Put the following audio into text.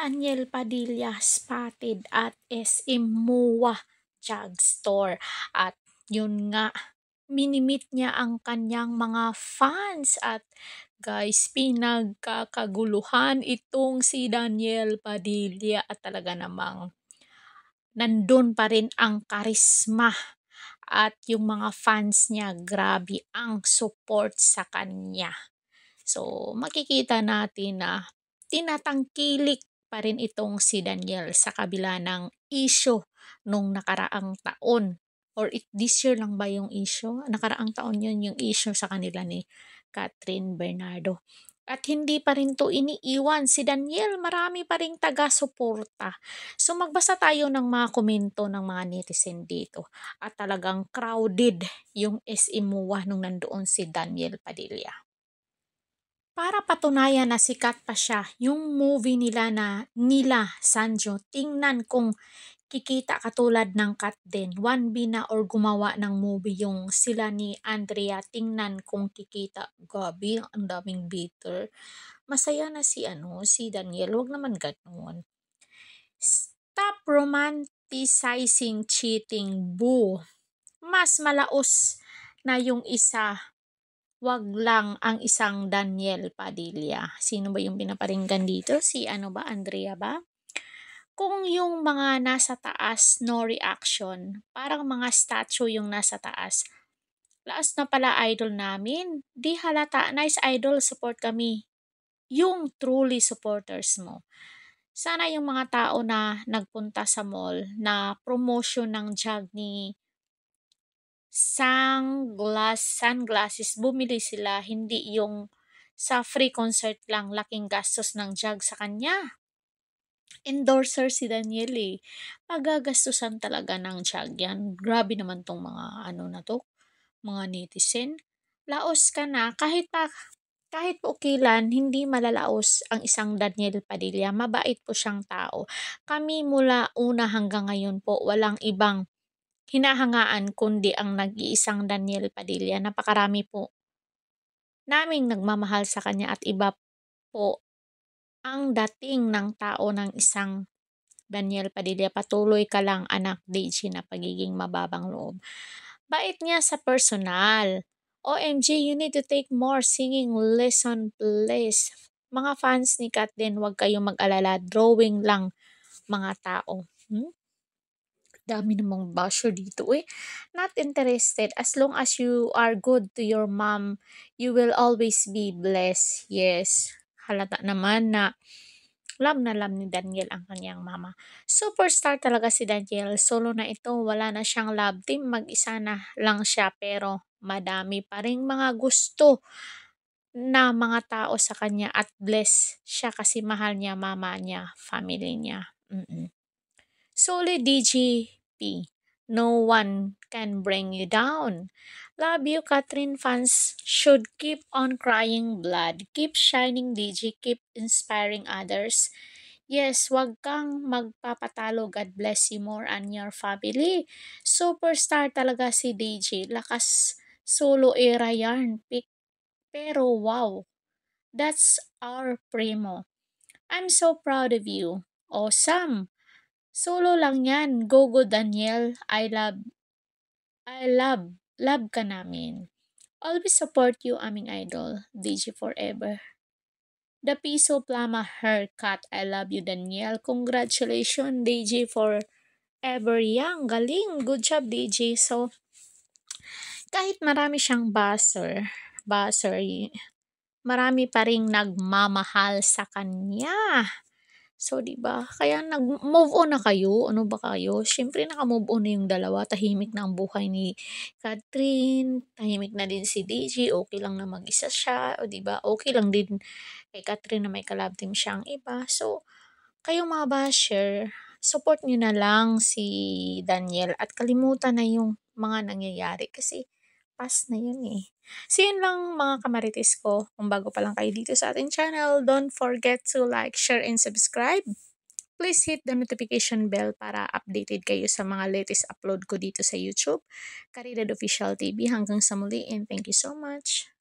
Daniel Padilla spotted at SM MOA Drugstore. At yun nga, minimit niya ang kanyang mga fans at guys, pinagkakaguluhan itong si Daniel Padilla at talaga namang nandun pa rin ang karisma at yung mga fans niya, grabe ang support sa kanya. So, makikita natin na tinatangkilik pa rin itong si Daniel sa kabila ng issue nung nakaraang taon. Or this year lang ba yung issue? Nakaraang taon yun yung issue sa kanila ni Catherine Bernardo. At hindi pa rin to iniiwan si Daniel, marami pa ring taga-suporta. So magbasa tayo ng mga komento ng mga netizen dito. At talagang crowded yung SM MOA nung nandoon si Daniel Padilla. Para patunayan na sikat pa siya, yung movie nila Sanjo, tingnan kung kikita katulad ng Kat din. 1B na or gumawa ng movie yung sila ni Andrea, tingnan kung kikita. Gabi, ang daming bitter. Masaya na si Daniel, wag naman ganoon. Stop romanticizing cheating, boo. Mas malaos na yung isa. Wag lang ang isang Daniel Padilla. Sino ba yung pinaparinggan dito? Si Andrea ba? Kung yung mga nasa taas, no reaction, parang mga statue yung nasa taas. Laas na pala idol namin. Di halata, nice idol, support kami. Yung truly supporters mo. Sana yung mga tao na nagpunta sa mall na promotion ng jug ni sunglasses, bumili sila, hindi yung sa free concert lang, laking gastos ng jug sa kanya. Endorser si Daniel eh. Pagagastusan talaga ng jug yan. Grabe naman tong mga mga netizen. Laos ka na, kahit ukilan, hindi malalaos ang isang Daniel Padilla. Mabait po siyang tao. Kami mula una hanggang ngayon po, walang ibang hinahangaan kundi ang nag-iisang Daniel Padilla. Napakarami po naming nagmamahal sa kanya at iba po ang dating ng tao ng isang Daniel Padilla. Patuloy ka lang anak DJ na pagiging mababang loob. Bait niya sa personal. OMG, you need to take more singing lesson please. Mga fans ni Kat din, huwag kayong mag-alala. Drawing lang mga tao. Dami namang basher dito eh. Not interested. As long as you are good to your mom, you will always be blessed. Yes. Halata naman na alam ni Daniel ang kanyang mama. Superstar talaga si Daniel. Solo na ito. Wala na siyang love team. Mag-isa na lang siya. Pero madami pa rin mga gusto na mga tao sa kanya at bless siya kasi mahal niya mama niya, family niya. Solid DGP. No one can bring you down. Love you, Catherine fans should keep on crying blood. Keep shining, DG. Keep inspiring others. Yes, wag kang magpapatalo. God bless you more and your family. Superstar talaga si DJ. Lakas solo era yarn. Pero wow, that's our primo. I'm so proud of you. Awesome. Solo lang yan. Go Daniel. Love ka namin. Always support you, aming idol. DJ forever. The Piso Plama haircut. I love you, Daniel. Congratulations, DJ forever young. Galing. Good job, DJ. So, kahit marami siyang buzzer, marami pa ring nagmamahal sa kanya. So, 'di ba? Kaya nag-move on na kayo. Ano ba kayo? Siyempre naka-move on na yung dalawa. Tahimik na ang buhay ni Catherine. Tahimik na din si DJ. Okay lang na mag-isa siya. O, 'di ba? Okay lang din kay Catherine na may ka-love team siyang iba. So, kayong mga basher, support niyo na lang si Daniel at kalimutan na yung mga nangyayari kasi past na yun eh. So yun lang mga kamarites ko. Kung bago pa lang kayo dito sa ating channel, don't forget to like, share, and subscribe. Please hit the notification bell para updated kayo sa mga latest upload ko dito sa YouTube. Caridad Official TV. Hanggang sa muli and thank you so much.